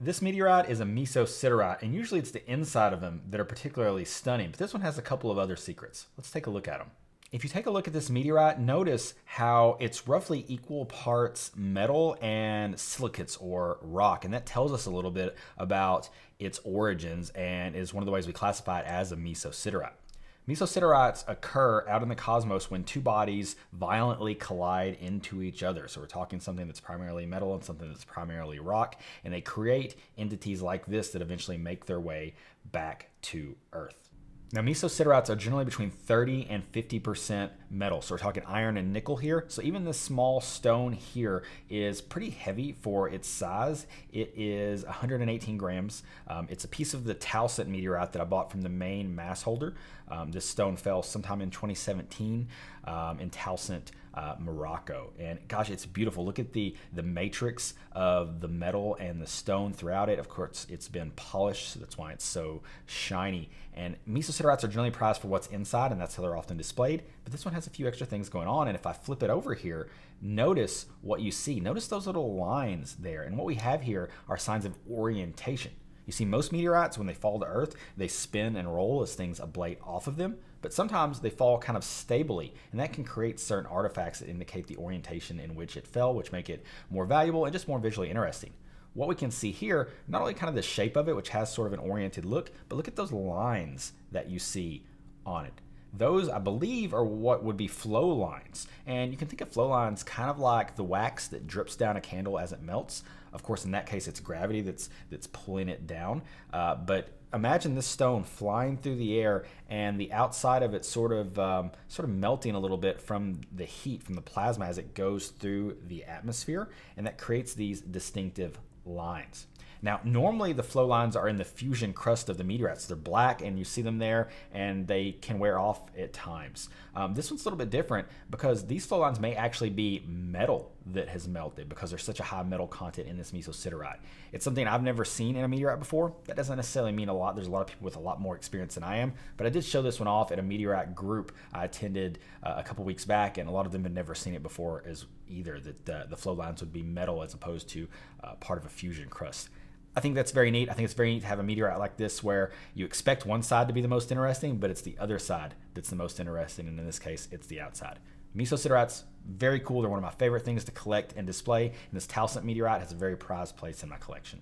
This meteorite is a Mesosiderite, and usually it's the inside of them that are particularly stunning, but this one has a couple of other secrets. Let's take a look at them. If you take a look at this meteorite, notice how it's roughly equal parts metal and silicates or rock, and that tells us a little bit about its origins and is one of the ways we classify it as a Mesosiderite. Mesosiderites occur out in the cosmos when two bodies violently collide into each other. So we're talking something that's primarily metal and something that's primarily rock, and they create entities like this that eventually make their way back to Earth. Now, mesosiderites are generally between 30 and 50% metal. So we're talking iron and nickel here. So even this small stone here is pretty heavy for its size. It is 118 grams. It's a piece of the Talsint meteorite that I bought from the main mass holder. This stone fell sometime in 2017 in Talsint, Morocco. And gosh, it's beautiful. Look at the matrix of the metal and the stone throughout it. Of course, it's been polished, so that's why it's so shiny. And mesosiderites are generally prized for what's inside, and that's how they're often displayed. But this one has a few extra things going on. And if I flip it over here, notice what you see. Notice those little lines there. And what we have here are signs of orientation. You see, most meteorites, when they fall to Earth, they spin and roll as things ablate off of them, but sometimes they fall kind of stably, and that can create certain artifacts that indicate the orientation in which it fell, which make it more valuable and just more visually interesting. What we can see here, not only kind of the shape of it, which has sort of an oriented look, but look at those lines that you see on it. Those, I believe, are what would be flow lines. And you can think of flow lines kind of like the wax that drips down a candle as it melts. Of course, in that case, it's gravity that's pulling it down. But imagine this stone flying through the air and the outside of it sort of melting a little bit from the heat, from the plasma as it goes through the atmosphere. And that creates these distinctive lines. Now, normally the flow lines are in the fusion crust of the meteorites. They're black and you see them there, and they can wear off at times. This one's a little bit different because these flow lines may actually be metal that has melted because there's such a high metal content in this mesosiderite. It's something I've never seen in a meteorite before. That doesn't necessarily mean a lot. There's a lot of people with a lot more experience than I am, but I did show this one off at a meteorite group I attended a couple weeks back, and a lot of them had never seen it before as either, that the flow lines would be metal as opposed to part of a fusion crust. I think that's very neat. I think it's very neat to have a meteorite like this where you expect one side to be the most interesting, but it's the other side that's the most interesting, and in this case, it's the outside. Mesosiderites, very cool. They're one of my favorite things to collect and display, and this Talsint meteorite has a very prized place in my collection.